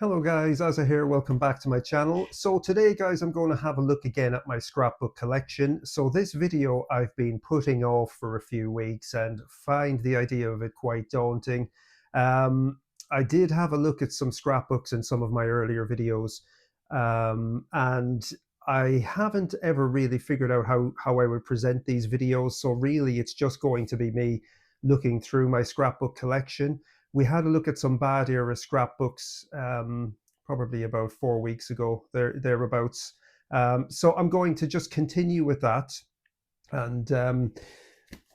Hello guys, Asa here, welcome back to my channel. So today guys, I'm going to have a look again at my scrapbook collection. So this video I've been putting off for a few weeks and find the idea of it quite daunting. I did have a look at some scrapbooks in some of my earlier videos, and I haven't ever really figured out how I would present these videos. So really it's just going to be me looking through my scrapbook collection. We had a look at some bad era scrapbooks probably about 4 weeks ago, thereabouts. So I'm going to just continue with that, and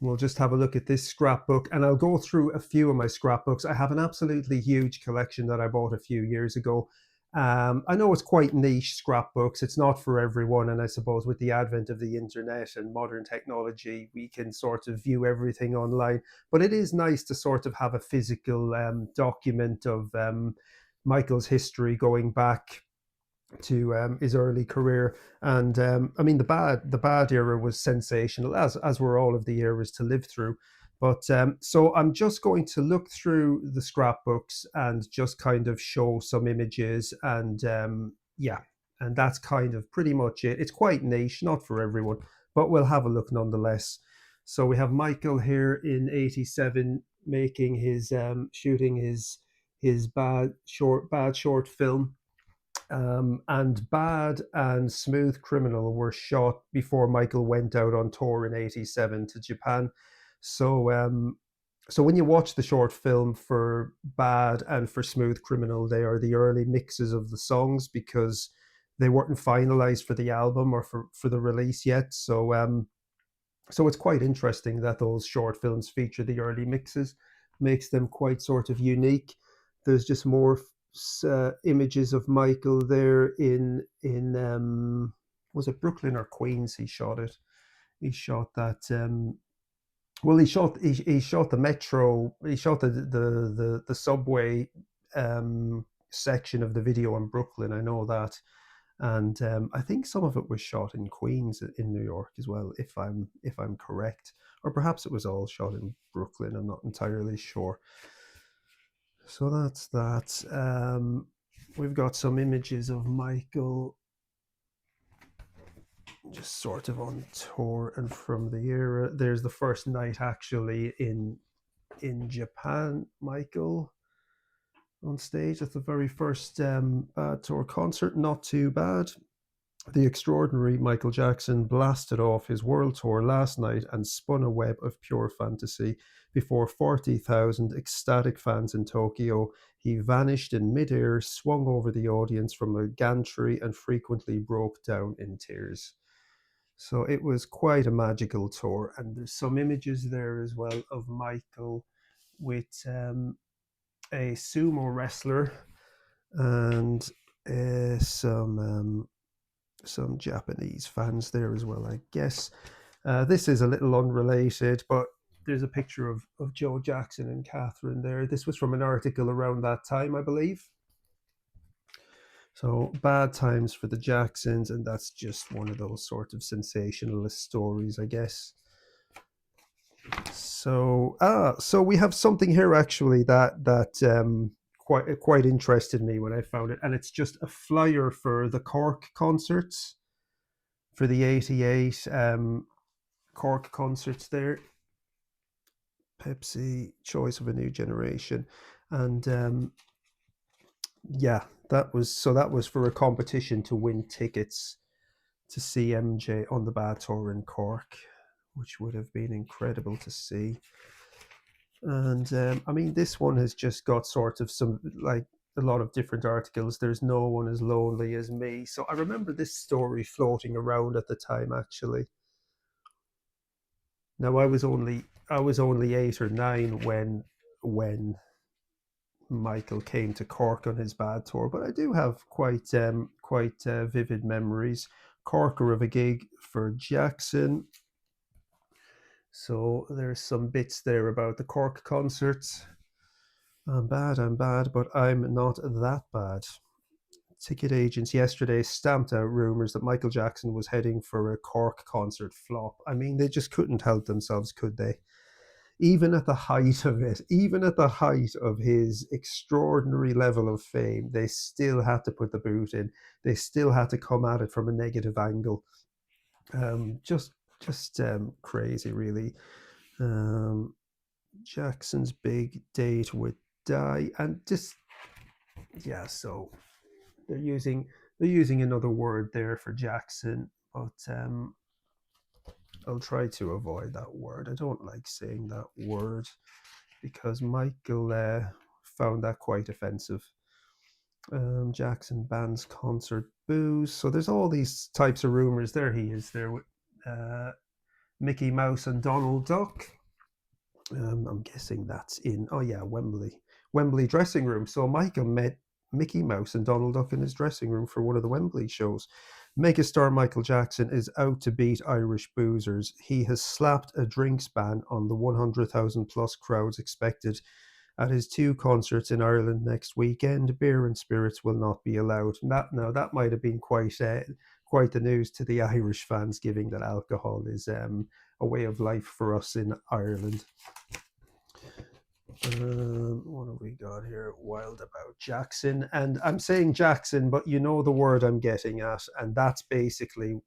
we'll just have a look at this scrapbook, and I'll go through a few of my scrapbooks. I have an absolutely huge collection that I bought a few years ago. I know it's quite niche scrapbooks. It's not for everyone. And I suppose with the advent of the internet and modern technology, we can sort of view everything online. But it is nice to sort of have a physical document of Michael's history going back to his early career. And I mean, the bad era was sensational, as were all of the eras to live through. But so I'm just going to look through the scrapbooks and just kind of show some images, and yeah, and that's kind of pretty much it. It's quite niche, not for everyone, but we'll have a look nonetheless. So we have Michael here in '87 making his shooting his bad short film, and Bad and Smooth Criminal were shot before Michael went out on tour in '87 to Japan. So, so when you watch the short film for Bad and for Smooth Criminal, they are the early mixes of the songs because they weren't finalized for the album or for the release yet. So, so it's quite interesting that those short films feature the early mixes, makes them quite sort of unique. There's just more images of Michael there in was it Brooklyn or Queens? He shot it. He shot that. Well, he shot the metro. He shot the subway section of the video in Brooklyn. I know that, and I think some of it was shot in Queens in New York as well, if I'm correct, or perhaps it was all shot in Brooklyn. I'm not entirely sure. So that's that. We've got some images of Michael just sort of on tour and from the era. There's the first night actually in Japan. Michael on stage at the very first Bad Tour concert. Not too bad. The extraordinary Michael Jackson blasted off his world tour last night and spun a web of pure fantasy before 40,000 ecstatic fans in Tokyo. He vanished in midair, swung over the audience from a gantry, and frequently broke down in tears. So it was quite a magical tour, and there's some images there as well of Michael with a sumo wrestler and some Japanese fans there as well, I guess. This is a little unrelated, but there's a picture of Joe Jackson and Catherine there. This was from an article around that time, I believe. So bad times for the Jacksons, and that's just one of those sort of sensationalist stories, I guess. So we have something here actually that quite interested me when I found it, and it's just a flyer for the Cork concerts for the '88 Cork concerts there. Pepsi, choice of a new generation, and yeah, that was for a competition to win tickets to see MJ on the Bad Tour in Cork, which would have been incredible to see. And I mean, this one has just got sort of some, like, a lot of different articles. There's no one as lonely as me. So I remember this story floating around at the time, actually. Now I was only 8 or 9 when Michael came to Cork on his Bad Tour, but I do have quite vivid memories. Corker of a gig for Jackson. So there's some bits there about the Cork concerts. I'm bad, but I'm not that bad. Ticket agents yesterday stamped out rumours that Michael Jackson was heading for a Cork concert flop. I mean, they just couldn't help themselves, could they? even at the height of it, even at the height of his extraordinary level of fame, they still had to put the boot in. They still had to come at it from a negative angle. Just crazy, really. Um, Jackson's big date with Di, and just yeah. So they're using another word there for Jackson, but I'll try to avoid that word. I don't like saying that word because Michael found that quite offensive. Jackson bans concert booze. So there's all these types of rumors. There he is there with uh, Mickey Mouse and Donald Duck. I'm guessing that's in, oh yeah, Wembley dressing room. So Michael met Mickey Mouse and Donald Duck in his dressing room for one of the Wembley shows. Megastar Michael Jackson is out to beat Irish boozers. He has slapped a drinks ban on the 100,000 plus crowds expected at his two concerts in Ireland next weekend. Beer and spirits will not be allowed. That might have been quite the news to the Irish fans, given that alcohol is a way of life for us in Ireland. What have we got here? Wild about Jackson. And I'm saying Jackson, but you know the word I'm getting at. And that's basically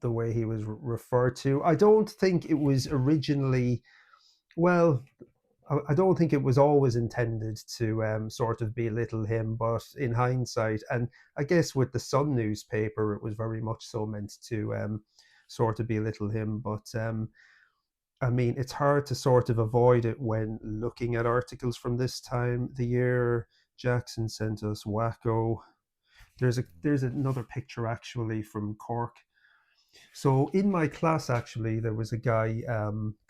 the way he was referred to. I don't think it was originally, well, I don't think it was always intended to sort of belittle him, but in hindsight, and I guess with the Sun newspaper, it was very much so meant to sort of belittle him. But I mean, it's hard to sort of avoid it when looking at articles from this time the year. Jackson sent us wacko. There's another picture actually from Cork. So in my class, actually, there was a guy,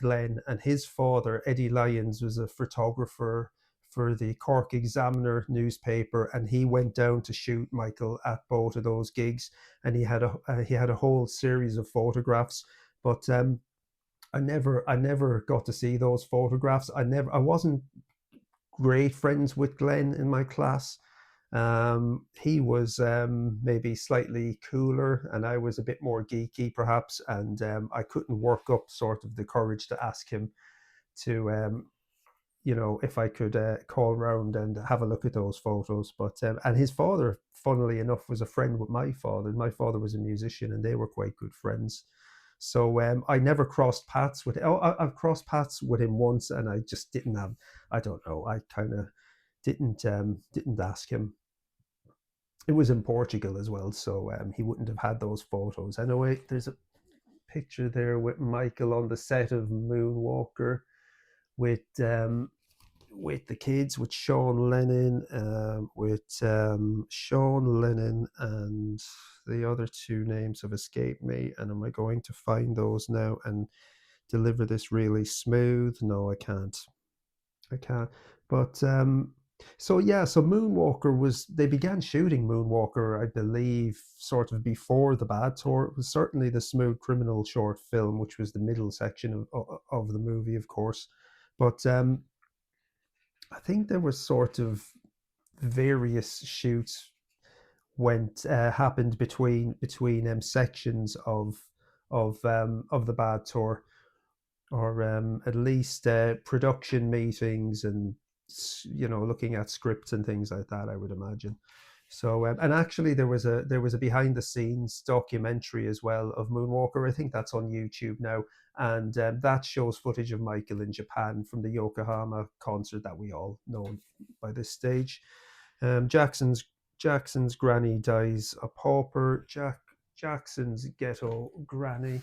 Glenn, and his father, Eddie Lyons, was a photographer for the Cork Examiner newspaper, and he went down to shoot Michael at both of those gigs, and he had a whole series of photographs. But I never got to see those photographs. I wasn't great friends with Glenn in my class. He was maybe slightly cooler, and I was a bit more geeky, perhaps. And I couldn't work up sort of the courage to ask him to, if I could call round and have a look at those photos. But and his father, funnily enough, was a friend with my father. My father was a musician, and they were quite good friends. So I never crossed paths with. I've crossed paths with him once, and I just didn't have. I don't know. I kind of didn't ask him. It was in Portugal as well, so he wouldn't have had those photos. Anyway, there's a picture there with Michael on the set of Moonwalker with the kids, with Sean Lennon, Sean Lennon, and the other two names have escaped me. And am I going to find those now and deliver this really smooth? No, I can't. I can't. But so yeah, so Moonwalker was they began shooting Moonwalker, I believe, sort of before the Bad Tour. It was certainly the Smooth Criminal short film, which was the middle section of the movie, of course. But I think there was sort of various shoots went happened between sections of the Bad Tour, or at least production meetings, and looking at scripts and things like that, I would imagine. So and actually there was a behind the scenes documentary as well of Moonwalker. I think that's on YouTube now, and that shows footage of Michael in Japan from the Yokohama concert that we all know by this stage. Jackson's granny dies a pauper. Jackson's ghetto granny.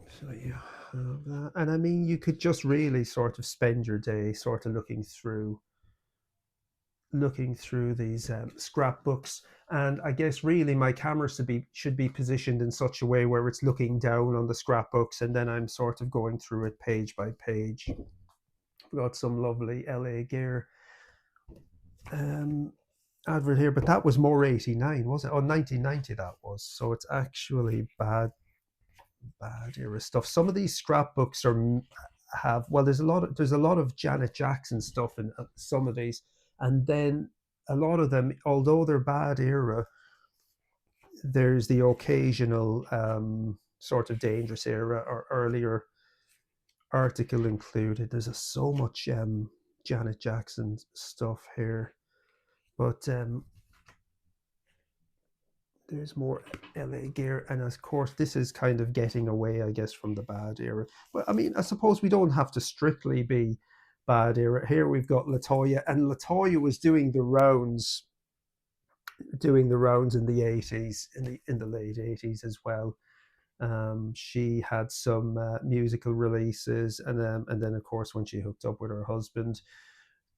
So you have that, and I mean, you could just really sort of spend your day sort of looking through these scrapbooks. And I guess really my camera should be positioned in such a way where it's looking down on the scrapbooks, and then I'm sort of going through it page by page. We've got some lovely LA Gear advert here, but that was more 89, was it? Oh, 1990 that was. So it's actually bad era stuff. Some of these scrapbooks have, well, there's a lot of Janet Jackson stuff in some of these, and then a lot of them, although they're bad era, there's the occasional sort of Dangerous era or earlier article included. There's so much Janet Jackson stuff here, but there's more LA gear, and of course this is kind of getting away, I guess, from the bad era. But I mean, I suppose we don't have to strictly be bad era. Here we've got LaToya, and LaToya was doing the rounds in the 80s, in the late 80s as well. She had some musical releases, and then of course when she hooked up with her husband,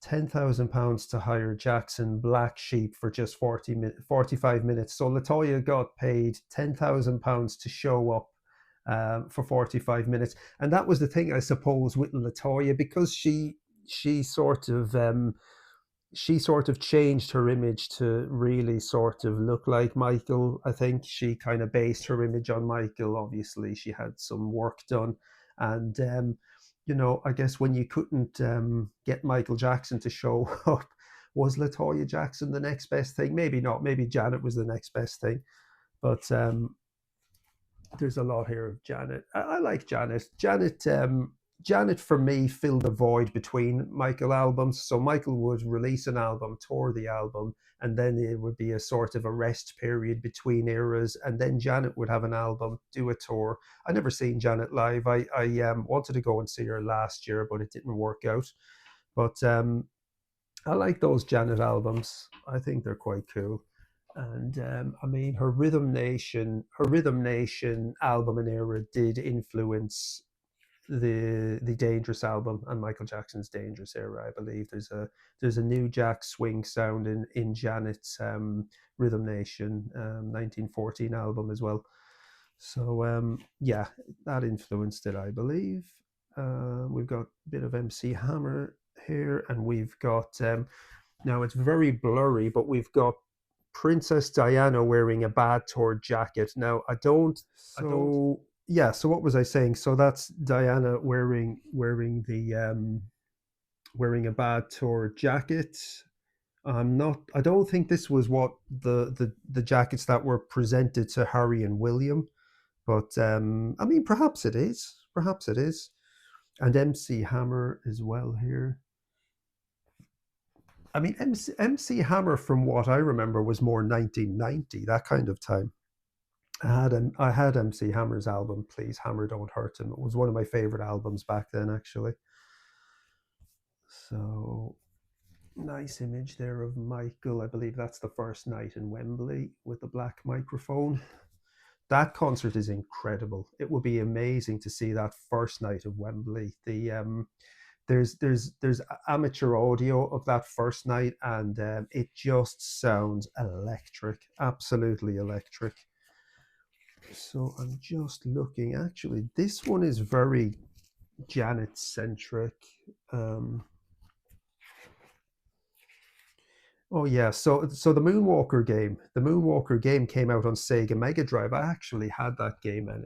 £10,000 to hire Jackson Black Sheep for just 45 minutes. So LaToya got paid £10,000 to show up for 45 minutes, and that was the thing, I suppose, with LaToya, because she sort of she sort of changed her image to really sort of look like Michael. I think she kind of based her image on Michael. Obviously, she had some work done. And, you know, I guess when you couldn't get Michael Jackson to show up, was LaToya Jackson the next best thing? Maybe not. Maybe Janet was the next best thing. But there's a lot here of Janet. I like Janet. Janet for me filled the void between Michael albums. So Michael would release an album, tour the album, and then it would be a sort of a rest period between eras. And then Janet would have an album, do a tour. I never seen Janet live. I wanted to go and see her last year, but it didn't work out. But I like those Janet albums. I think they're quite cool. And I mean, her Rhythm Nation album and era did influence the Dangerous album and Michael Jackson's Dangerous era. I believe there's a new Jack swing sound in Janet's Rhythm Nation 1914 album as well. So yeah, that influenced it, I believe. We've got a bit of MC Hammer here, and we've got now it's very blurry, but we've got Princess Diana wearing a bad tour jacket. Now I don't. Yeah. So what was I saying? So that's Diana wearing the wearing a bad tour jacket. I'm not. I don't think this was what the jackets that were presented to Harry and William. But I mean, perhaps it is. Perhaps it is. And MC Hammer as well here. I mean, MC Hammer, from what I remember, was more 1990, that kind of time. I had MC Hammer's album, Please Hammer Don't Hurt Him. It was one of my favorite albums back then, actually. So nice image there of Michael. I believe that's the first night in Wembley with the black microphone. That concert is incredible. It would be amazing to see that first night of Wembley. There's amateur audio of that first night, and it just sounds electric, absolutely electric. So I'm just looking. Actually, this one is very Janet centric. Oh yeah, so the Moonwalker game came out on Sega Mega Drive. I actually had that game, and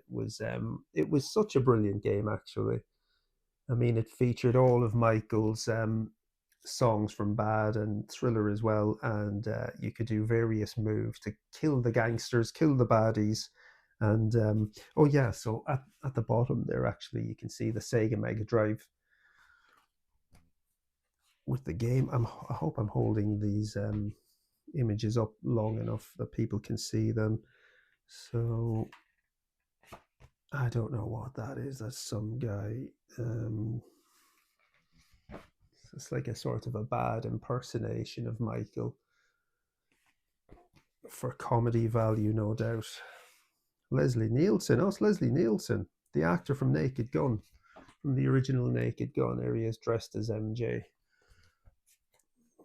it was such a brilliant game, actually. I mean, it featured all of Michael's songs from Bad and Thriller as well, and you could do various moves to kill the gangsters, kill the baddies, and oh yeah, so at the bottom there, actually, you can see the Sega Mega Drive with the game. I hope I'm holding these images up long enough that people can see them. So I don't know what that is. That's some guy. It's like a sort of a bad impersonation of Michael for comedy value, no doubt. Leslie Nielsen. Oh, it's Leslie Nielsen, the actor from Naked Gun, from the original Naked Gun. There he is, dressed as MJ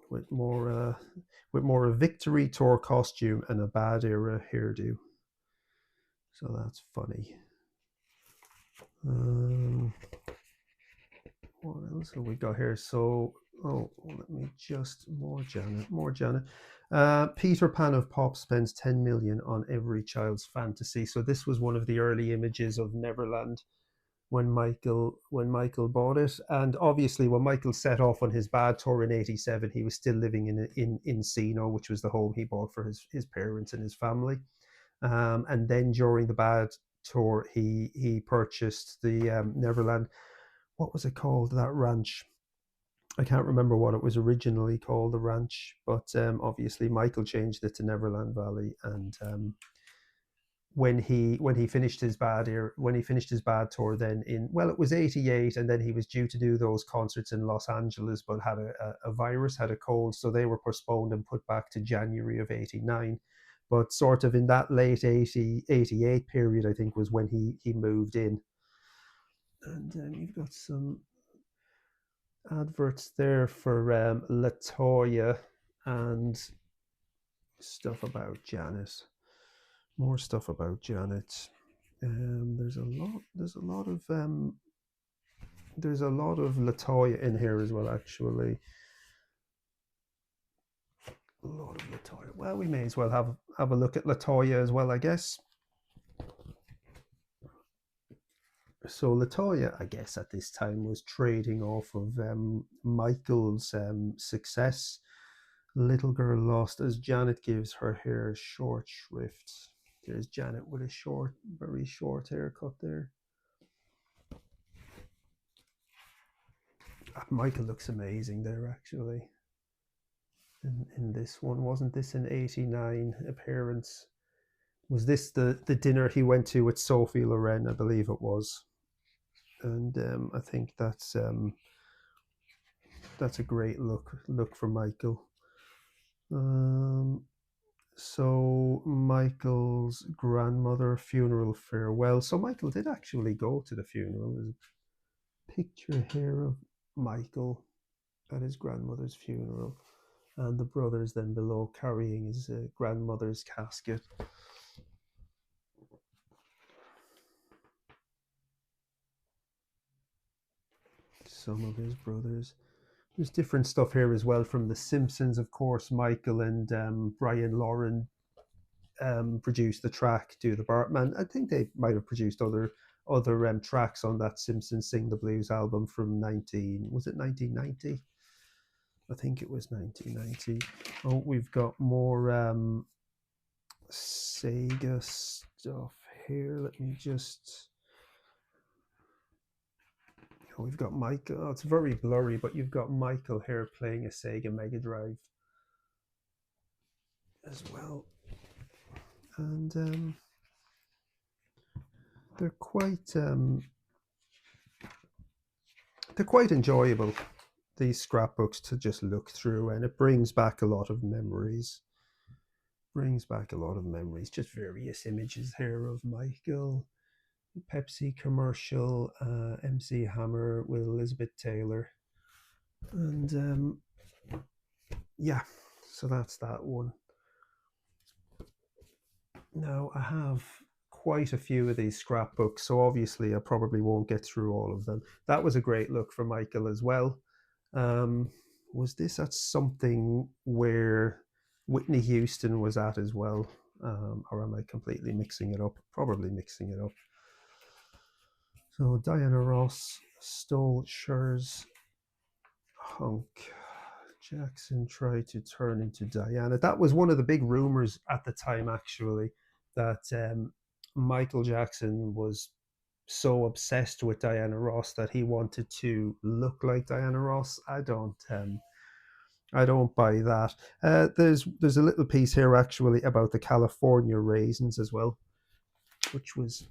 with more a Victory Tour costume and a bad era hairdo. So that's funny. What else have we got here? So, let me just more Janet. Peter Pan of Pop spends 10 million on every child's fantasy. So this was one of the early images of Neverland when Michael bought it, and obviously when Michael set off on his bad tour in '87, he was still living in Encino, which was the home he bought for his parents and his family. And then during the bad tour, he purchased the Neverland. What was it called? That ranch. I can't remember what it was originally called, the ranch, but obviously Michael changed it to Neverland Valley. And when he finished his bad tour, then in, well, it was '88, and then he was due to do those concerts in Los Angeles, but had a virus, had a cold, so they were postponed and put back to January of '89. But sort of in that late '88 period, I think, was when he moved in. And you've got some adverts there for LaToya and stuff about Janet. More stuff about Janet. There's a lot. There's a lot of LaToya in here as well. Actually, a lot of LaToya. Well, we may as well have a look at LaToya as well, I guess. So LaToya, I guess, at this time was trading off of Michael's success. Little girl lost as Janet gives her hair short shrift. There's Janet with a short, very short haircut there. Michael looks amazing there, actually. In this one, wasn't this an '89 appearance? Was this the dinner he went to with Sophie Loren? I believe it was. And I think that's a great look for Michael. So Michael's grandmother funeral farewell. So Michael did actually go to the funeral. There's a picture here of Michael at his grandmother's funeral, and the brothers then below carrying his grandmother's casket. Some of his brothers. There's different stuff here as well from The Simpsons, of course. Michael and Brian Lauren produced the track "Do the Bartman." I think they might have produced other tracks on that Simpsons Sing the Blues album from 1990? I think it was 1990. Oh, we've got more Sega stuff here. Let me just. Oh, we've got Michael. Oh, it's very blurry, but you've got Michael here playing a Sega Mega Drive as well, and they're quite enjoyable, these scrapbooks, to just look through, and it brings back a lot of memories. Just various images here of Michael, Pepsi commercial, MC Hammer with Elizabeth Taylor, and yeah, so that's that one. Now I have quite a few of these scrapbooks, so obviously I probably won't get through all of them. That was a great look for Michael as well. Was this at something where Whitney Houston was at as well? Or am I completely mixing it up? Probably mixing it up. So Diana Ross stole Cher's hunk. Jackson tried to turn into Diana. That was one of the big rumors at the time, actually, that Michael Jackson was so obsessed with Diana Ross that he wanted to look like Diana Ross. I don't buy that. There's a little piece here actually about the California raisins as well, which was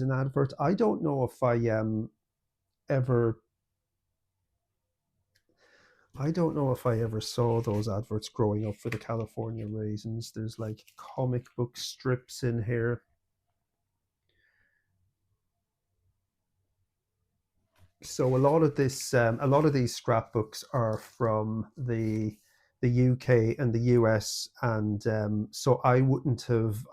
an advert. I don't know if ever I don't know if I ever saw those adverts growing up for the California raisins. There's like comic book strips in here. So a lot of these scrapbooks are from the UK and the US, and so I wouldn't have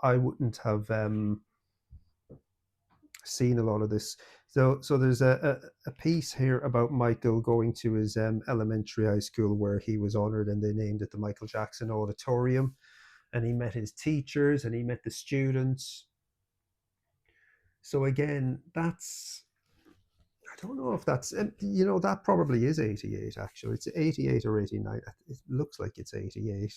seen a lot of this. So there's a piece here about Michael going to his elementary high school where he was honored, and they named it the Michael Jackson Auditorium, and he met his teachers and he met the students. So again, that's, I don't know if that's, that probably is '88 actually. It's '88 or '89. It looks like it's '88.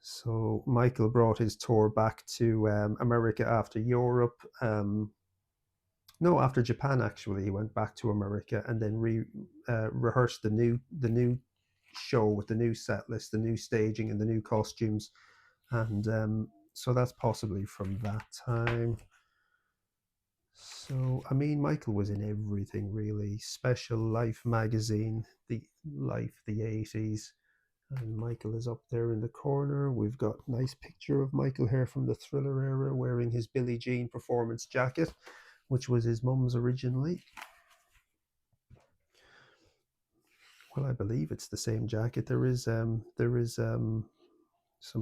So Michael brought his tour back to America after Europe. No, after Japan actually, he went back to America and then rehearsed the new show with the new set list, the new staging, and the new costumes, and so that's possibly from that time. So I mean, Michael was in everything really. Special Life magazine, the Life, the 80s. And Michael is up there in the corner. We've got a nice picture of Michael here from the Thriller era wearing his Billie Jean performance jacket, which was his mum's originally. Well, I believe it's the same jacket. There is some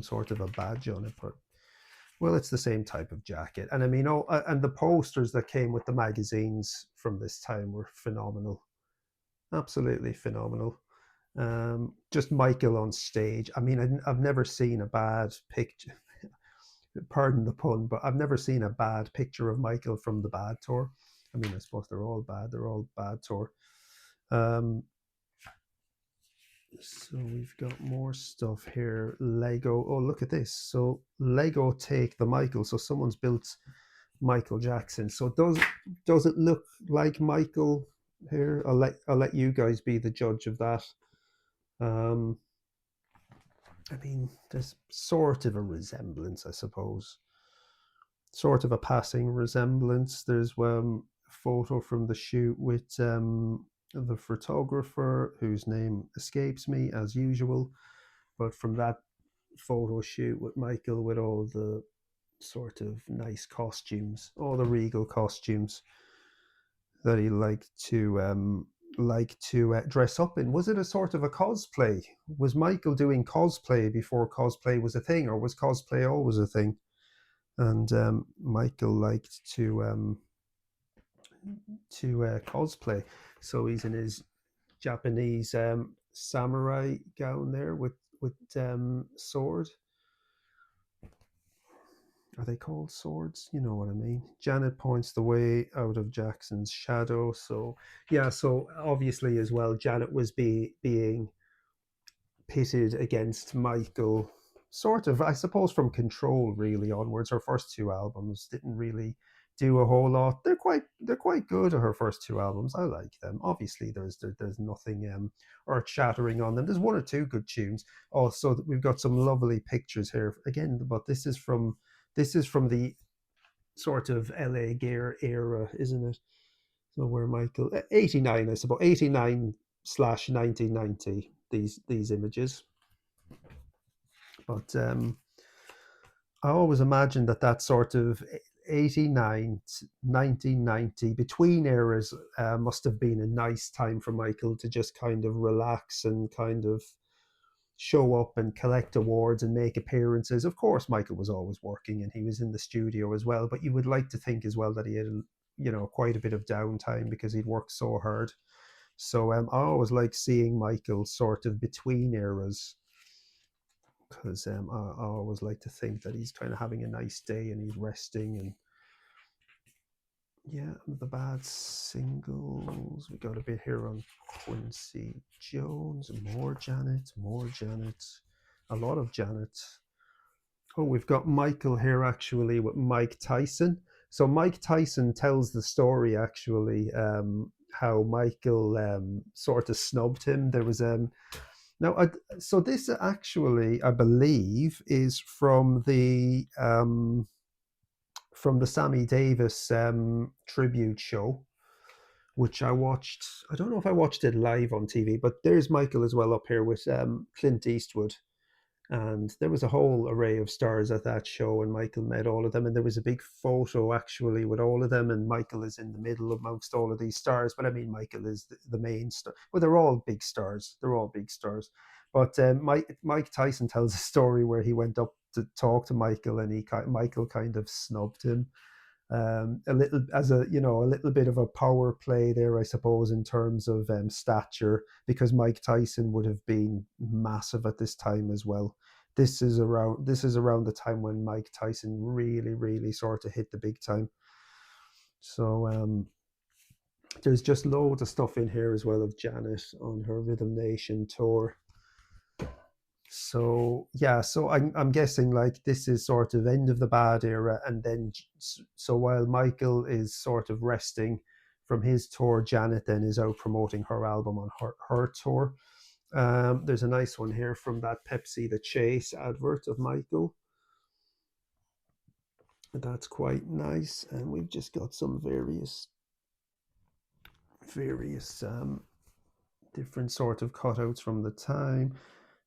sort of a badge on it, but well, it's the same type of jacket. And I mean, and the posters that came with the magazines from this time were phenomenal, absolutely phenomenal. Just Michael on stage. I mean, I've never seen a bad picture. Pardon the pun, but I've never seen a bad picture of Michael from the bad tour. I mean, I suppose they're all bad. They're all bad tour. Um, so we've got more stuff here. Lego. Oh, look at this. So Lego take the Michael. So someone's built Michael Jackson. So does it look like Michael here? I'll let you guys be the judge of that. Um, I mean, there's sort of a resemblance, I suppose. Sort of a passing resemblance. There's a photo from the shoot with the photographer whose name escapes me as usual. But from that photo shoot with Michael with all the sort of nice costumes, all the regal costumes that he liked to dress up in. Was it a sort of a cosplay? Was Michael doing cosplay before cosplay was a thing, or was cosplay always a thing? And Michael liked to cosplay, so he's in his Japanese samurai gown there with sword. Are they called swords? You know what I mean. Janet points the way out of Jackson's shadow. So yeah, so obviously as well, Janet was being pitted against Michael, sort of, I suppose, from Control really onwards. Her first two albums didn't really do a whole lot. They're quite good. Her first two albums, I like them. Obviously, there's nothing earth shattering on them. There's one or two good tunes. Also, we've got some lovely pictures here again, but this is from the sort of LA Gear era, isn't it? So where Michael 89, I suppose, 89/1990. These images. But I always imagined that sort of 89 1990 between eras must have been a nice time for Michael to just kind of relax and kind of show up and collect awards and make appearances. Of course, Michael was always working and he was in the studio as well, but you would like to think as well that he had, quite a bit of downtime because he'd worked so hard. So I always like seeing Michael sort of between eras because I always like to think that he's kind of having a nice day and he's resting. And yeah, the bad singles. We got a bit here on Quincy Jones. More Janet, a lot of Janet. Oh, we've got Michael here actually with Mike Tyson. So Mike Tyson tells the story actually, how Michael sort of snubbed him. There was now, so this actually, I believe, is from the Sammy Davis tribute show, which I watched. I don't know if I watched it live on TV, but there's Michael as well up here with Clint Eastwood, and there was a whole array of stars at that show, and Michael met all of them, and there was a big photo actually with all of them, and Michael is in the middle amongst all of these stars. But I mean, Michael is the main star. Well, they're all big stars. They're all big stars. But Mike Tyson tells a story where he went up to talk to Michael, and Michael kind of snubbed him a little, as a little bit of a power play there, I suppose, in terms of stature, because Mike Tyson would have been massive at this time as well. This is around the time when Mike Tyson really, really sort of hit the big time. So there's just loads of stuff in here as well of Janet on her Rhythm Nation tour. So yeah, so I'm guessing like this is sort of end of the bad era, and then so while Michael is sort of resting from his tour, Janet then is out promoting her album on her tour. There's a nice one here from that Pepsi the Chase advert of Michael. That's quite nice, and we've just got some various different sort of cutouts from the time.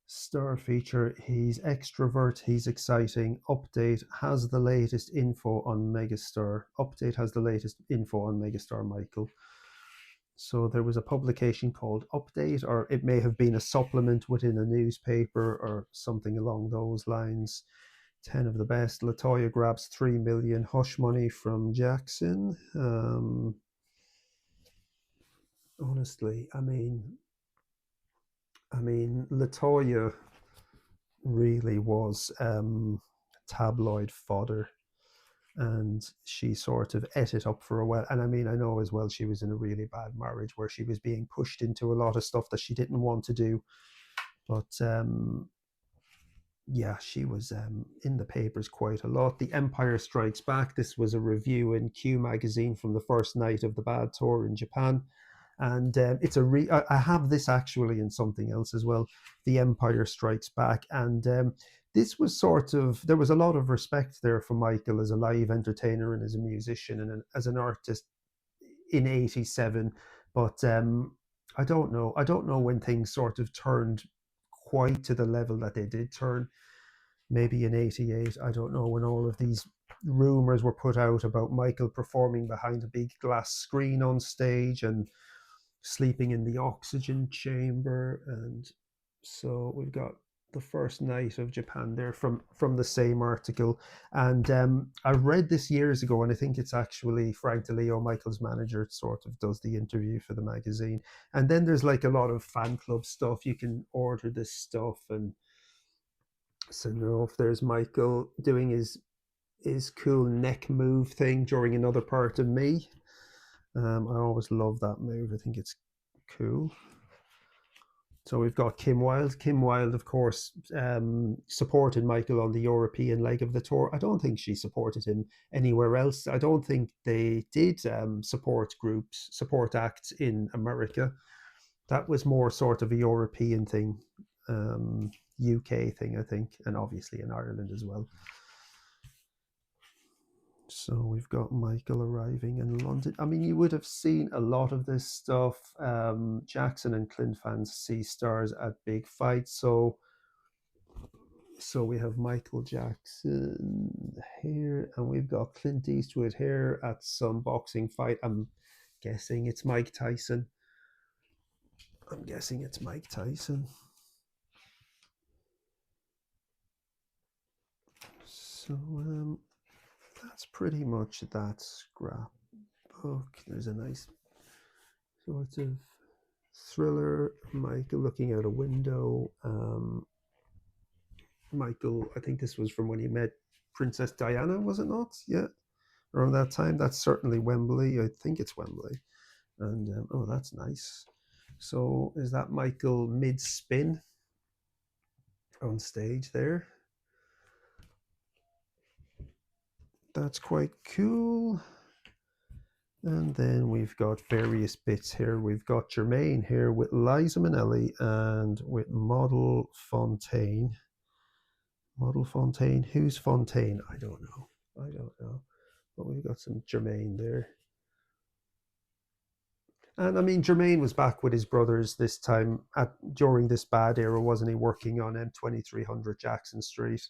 Star feature, he's extrovert, he's exciting. Update has the latest info on Megastar. Update has the latest info on Megastar Michael. So there was a publication called Update, or it may have been a supplement within a newspaper or something along those lines. 10 of the best. LaToya grabs 3 million hush money from Jackson. Honestly, I mean, LaToya really was tabloid fodder, and she sort of ate it up for a while. And I mean, I know as well she was in a really bad marriage where she was being pushed into a lot of stuff that she didn't want to do. But yeah, she was in the papers quite a lot. The Empire Strikes Back. This was a review in Q magazine from the first night of the bad tour in Japan, and it's I have this actually in something else as well. The Empire Strikes Back, and this was sort of, there was a lot of respect there for Michael as a live entertainer and as a musician and as an artist in '87, but I don't know when things sort of turned quite to the level that they did turn. Maybe in '88, I don't know, when all of these rumors were put out about Michael performing behind a big glass screen on stage and sleeping in the oxygen chamber. And so we've got the first night of Japan there from the same article. And I read this years ago, and I think it's actually Frank DeLeo, Michael's manager, sort of does the interview for the magazine. And then there's like a lot of fan club stuff. You can order this stuff and send it off. There's Michael doing his cool neck move thing during Another Part of Me. I always love that move. I think it's cool. So we've got Kim Wilde. Kim Wilde, of course, supported Michael on the European leg of the tour. I don't think she supported him anywhere else. I don't think they did support acts in America. That was more sort of a European thing, UK thing, I think, and obviously in Ireland as well. So we've got Michael arriving in London. I mean, you would have seen a lot of this stuff. Jackson and Clint fans see stars at big fights. So we have Michael Jackson here, and we've got Clint Eastwood here at some boxing fight. I'm guessing it's Mike Tyson. I'm guessing it's Mike Tyson. So that's pretty much that scrapbook. There's a nice sort of thriller. Michael looking out a window. Michael, I think this was from when he met Princess Diana, was it not? Yeah, around that time. That's certainly Wembley. I think it's Wembley. And oh, that's nice. So is that Michael mid spin on stage there? That's quite cool. And then we've got various bits here. We've got Jermaine here with Liza Minnelli and with Model Fontaine. Model Fontaine. Who's Fontaine? I don't know. I don't know. But we've got some Jermaine there. And I mean, Jermaine was back with his brothers this time during this bad era, wasn't he? Working on M2300 Jackson Street.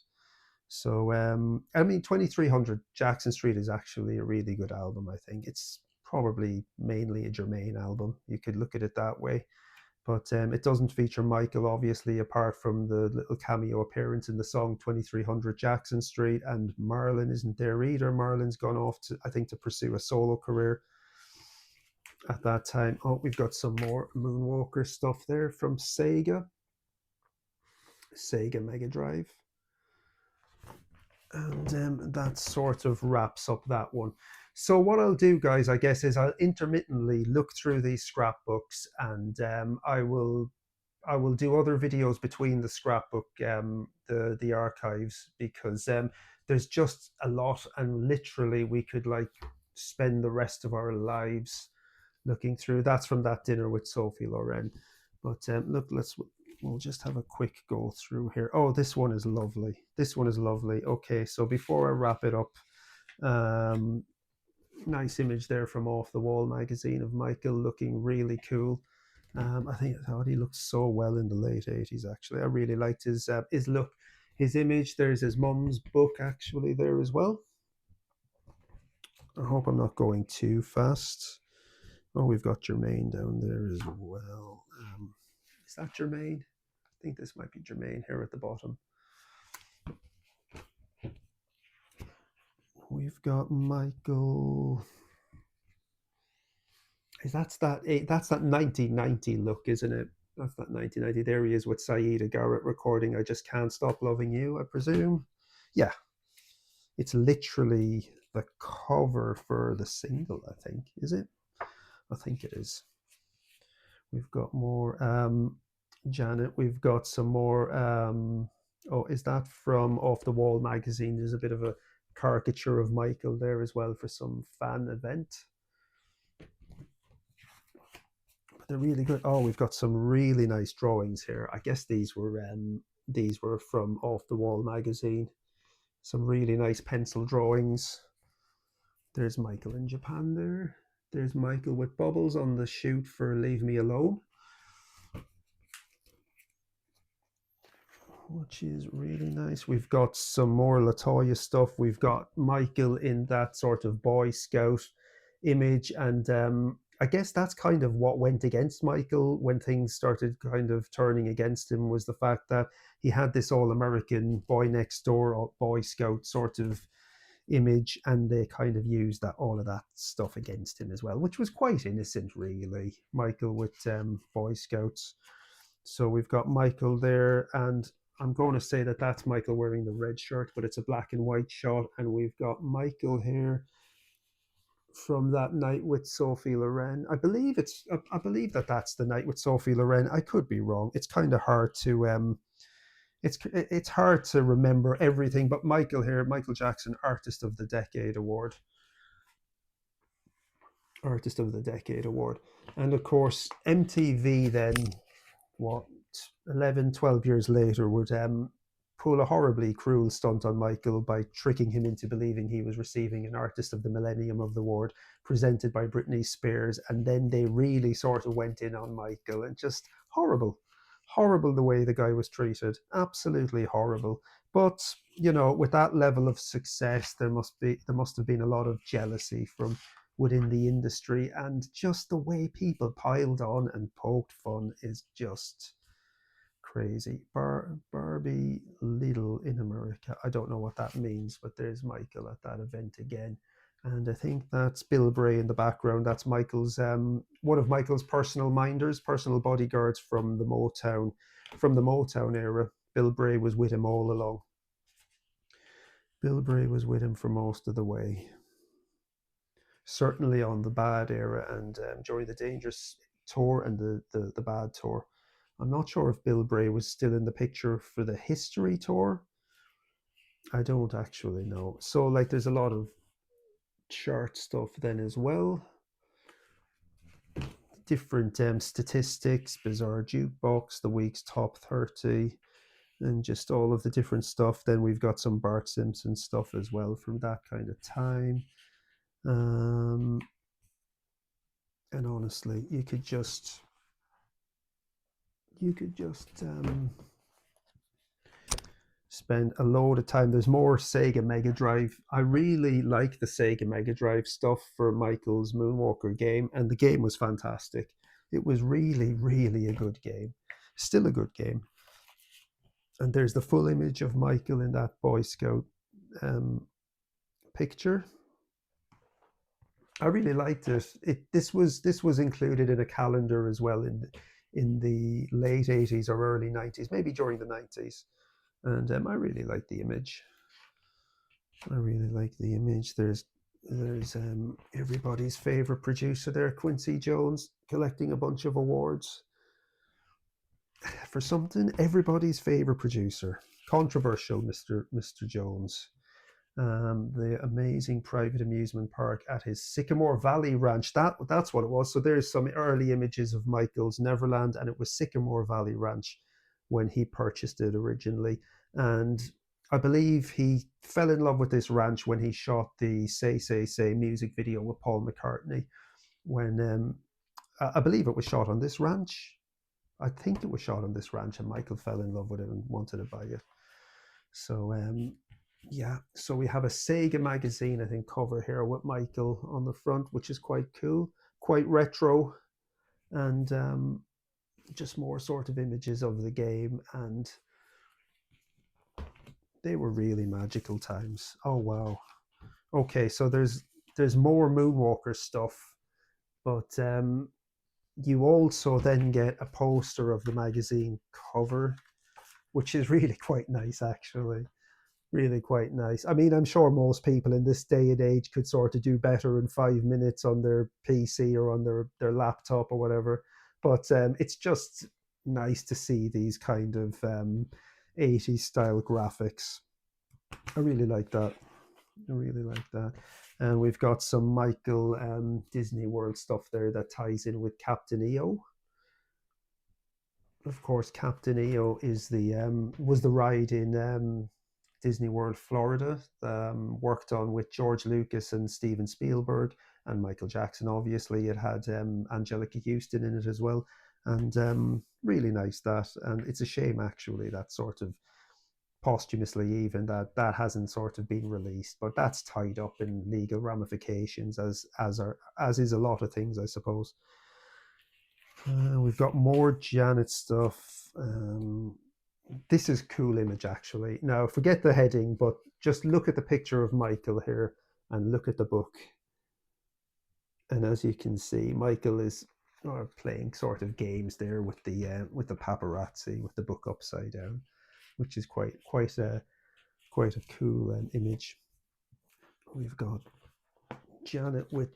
So I mean, 2300 Jackson Street is actually a really good album. I think it's probably mainly a Jermaine album. You could look at it that way. But it doesn't feature Michael, obviously, apart from the little cameo appearance in the song 2300 Jackson Street. And Marlon isn't there either. Marlon's gone off to, I think, to pursue a solo career at that time. Oh, we've got some more Moonwalker stuff there from Sega Mega Drive. And that sort of wraps up that one. So what I'll do, guys, I guess, is I'll intermittently look through these scrapbooks, and I will do other videos between the scrapbook, the archives, because there's just a lot, and literally we could like spend the rest of our lives looking through. That's from that dinner with Sophie Loren. But look, we'll just have a quick go through here. Oh, this one is lovely. This one is lovely. Okay, so before I wrap it up, um, nice image there from Off the Wall magazine of Michael looking really cool. I thought he looked so well in the late 80s, actually. I really liked his look, his image. There's his mum's book actually there as well. I hope I'm not going too fast. Oh, we've got Jermaine down there as well. Is that Jermaine? I think this might be Jermaine here at the bottom. We've got Michael. That's that 1990 look, isn't it? That's that 1990. There he is with Saeeda Garrett recording "I Just Can't Stop Loving You," I presume. Yeah, it's literally the cover for the single, I think. Is it? I think it is. We've got more Janet. We've got some more. Oh, is that from Off the Wall magazine? There's a bit of a caricature of Michael there as well for some fan event. But they're really good. Oh, we've got some really nice drawings here. I guess these were from Off the Wall magazine. Some really nice pencil drawings. There's Michael in Japan there. There's Michael with bubbles on the shoot for Leave Me Alone, which is really nice. We've got some more LaToya stuff. We've got Michael in that sort of Boy Scout image, and I guess that's kind of what went against Michael when things started kind of turning against him, was the fact that he had this all-American boy next door or Boy Scout sort of image, and they kind of used all of that stuff against him as well, which was quite innocent, really. Michael with Boy Scouts. So we've got Michael there, and I'm going to say that that's Michael wearing the red shirt, but it's a black and white shot. And we've got Michael here from that night with Sophie Loren. I believe that that's the night with Sophie Loren. I could be wrong. It's kind of hard to it's hard to remember everything. But Michael here, Michael Jackson, Artist of the Decade award. Artist of the Decade award. And of course, MTV then, what, 11, 12 years later, would pull a horribly cruel stunt on Michael by tricking him into believing he was receiving an Artist of the Millennium of the Award presented by Britney Spears. And then they really sort of went in on Michael, and just horrible. Horrible the way the guy was treated. Absolutely horrible. But, you know, with that level of success, there must have been a lot of jealousy from within the industry, and just the way people piled on and poked fun is just crazy. Barbie Little in America. I don't know what that means, but there's Michael at that event again. And I think that's Bill Bray in the background. That's Michael's one of Michael's personal minders, personal bodyguards from the Motown era. Bill Bray was with him all along. Bill Bray was with him for most of the way. Certainly on the Bad era, and during the Dangerous tour and the Bad tour. I'm not sure if Bill Bray was still in the picture for the History tour. I don't actually know. So like there's a lot of chart stuff then as well. Different statistics, Bizarre Jukebox, the week's top 30, and just all of the different stuff. Then we've got some Bart Simpson stuff as well from that kind of time. And honestly, you could just spend a load of time. There's more Sega Mega Drive. I really like the Sega Mega Drive stuff for Michael's Moonwalker game, and the game was fantastic. It was really, really a good game. Still a good game. And there's the full image of Michael in that Boy Scout picture. I really liked it. This was included in a calendar as well in the late 80s or early 90s, maybe during the 90s. And I really like the image. I really like the image. There's everybody's favorite producer there, Quincy Jones, collecting a bunch of awards. for something, everybody's favorite producer, controversial Mr. Jones. The amazing private amusement park at his Sycamore Valley Ranch. That's what it was. So there's some early images of Michael's Neverland, and it was Sycamore Valley Ranch when he purchased it originally. And I believe he fell in love with this ranch when he shot the Say Say Say music video with Paul McCartney. When I believe it was shot on this ranch. I think it was shot on this ranch, and Michael fell in love with it and wanted to buy it. So yeah, so we have a Sega magazine, I think, cover here with Michael on the front, which is quite cool, quite retro, and just more sort of images of the game. And they were really magical times. Oh wow. Okay, so there's more Moonwalker stuff, but you also then get a poster of the magazine cover, which is really quite nice, actually. Really quite nice. I mean, I'm sure most people in this day and age could sort of do better in 5 minutes on their PC or on their laptop or whatever. But it's just nice to see these kind of 80s style graphics. I really like that. I really like that. And we've got some Michael Disney World stuff there that ties in with Captain EO. Of course, Captain EO is the was the ride in Disney World, Florida, worked on with George Lucas and Steven Spielberg and Michael Jackson. Obviously, it had Angelica Houston in it as well, and really nice that. And it's a shame actually that sort of posthumously even that hasn't sort of been released, but that's tied up in legal ramifications as is a lot of things, I suppose. We've got more Janet stuff. This is cool image actually. Now forget the heading, but just look at the picture of Michael here and look at the book. And as you can see, Michael is playing sort of games there with the paparazzi with the book upside down, which is quite a cool image. We've got Janet with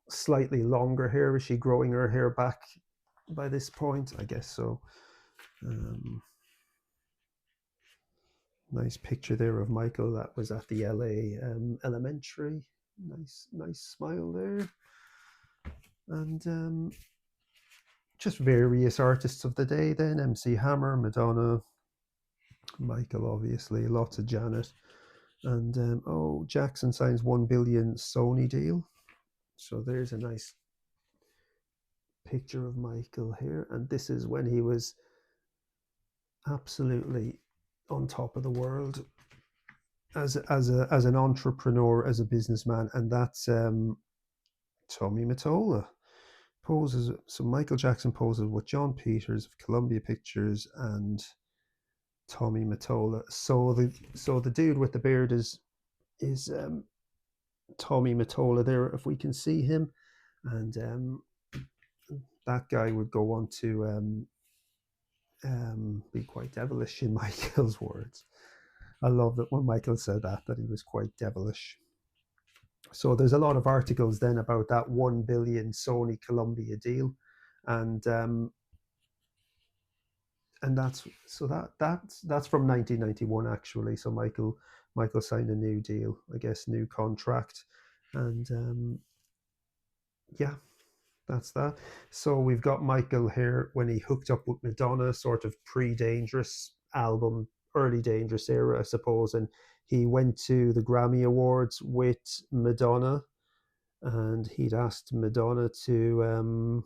slightly longer hair. Is she growing her hair back by this point? I guess so. Nice picture there of Michael that was at the LA elementary. Nice smile there. And just various artists of the day then. MC Hammer, Madonna, Michael obviously, lots of Janet. And Jackson signs 1 billion Sony deal. So there's a nice picture of Michael here. And this is when he was absolutely on top of the world as an entrepreneur, as a businessman. And that's Tommy Mottola poses. So Michael Jackson poses with John Peters of Columbia Pictures and Tommy Mottola. So the dude with the beard is Tommy Mottola there, if we can see him. And that guy would go on to be quite devilish, in Michael's words. I love that when Michael said that he was quite devilish. So there's a lot of articles then about that 1 billion Sony Columbia deal, and that's from 1991 actually. So Michael signed a new deal, I guess, new contract, and yeah, that's that. So we've got Michael here when he hooked up with Madonna, sort of pre-Dangerous album, early Dangerous era, I suppose, and he went to the Grammy Awards with Madonna, and he'd asked Madonna to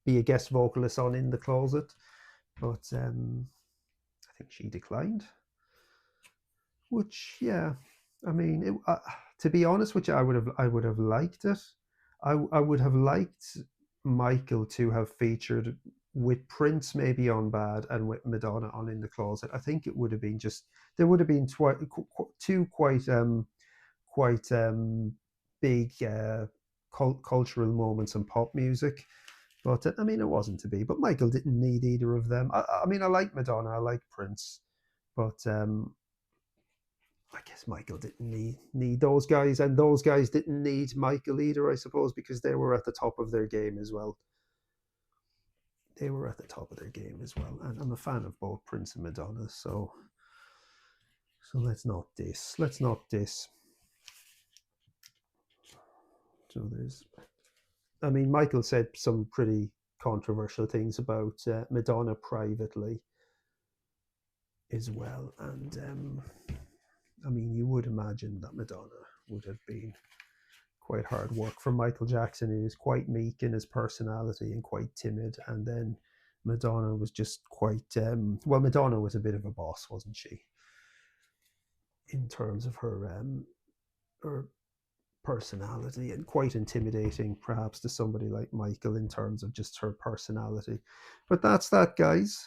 be a guest vocalist on In the Closet, but I think she declined. Which, yeah, I mean, to be honest with you, I would have liked it. I would have liked Michael to have featured with Prince maybe on Bad and with Madonna on In the Closet. I think it would have been just there would have been two quite big cultural moments in pop music. But I mean, it wasn't to be. But Michael didn't need either of them. I mean, I like Madonna, I like Prince, but I guess Michael didn't need those guys, and those guys didn't need Michael either, I suppose, because they were at the top of their game as well. they were at the top of their game as well. And I'm a fan of both Prince and Madonna, so let's not diss. Let's not diss. So there's, I mean, Michael said some pretty controversial things about Madonna privately as well, and I mean, you would imagine that Madonna would have been quite hard work for Michael Jackson, who was quite meek in his personality and quite timid, and then Madonna was just quite well. Madonna was a bit of a boss, wasn't she? In terms of her personality, and quite intimidating perhaps to somebody like Michael in terms of just her personality. But that's that, guys.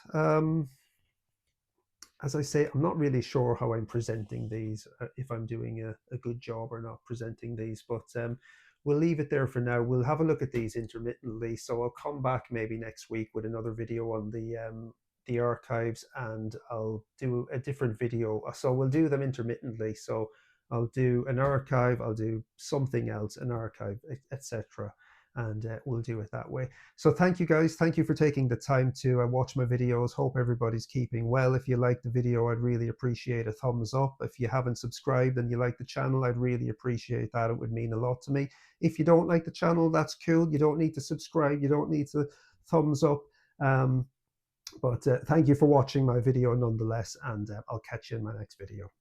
As I say, I'm not really sure how I'm presenting these, if I'm doing a good job or not presenting these, but we'll leave it there for now. We'll have a look at these intermittently. So I'll come back maybe next week with another video on the archives, and I'll do a different video. So we'll do them intermittently. So I'll do an archive, I'll do something else, an archive, etc. And we'll do it that way. So thank you, guys. Thank you for taking the time to watch my videos. Hope everybody's keeping well. If you like the video, I'd really appreciate a thumbs up. If you haven't subscribed and you like the channel, I'd really appreciate that. It would mean a lot to me. If you don't like the channel, that's cool. You don't need to subscribe. You don't need to thumbs up. But thank you for watching my video nonetheless, and I'll catch you in my next video.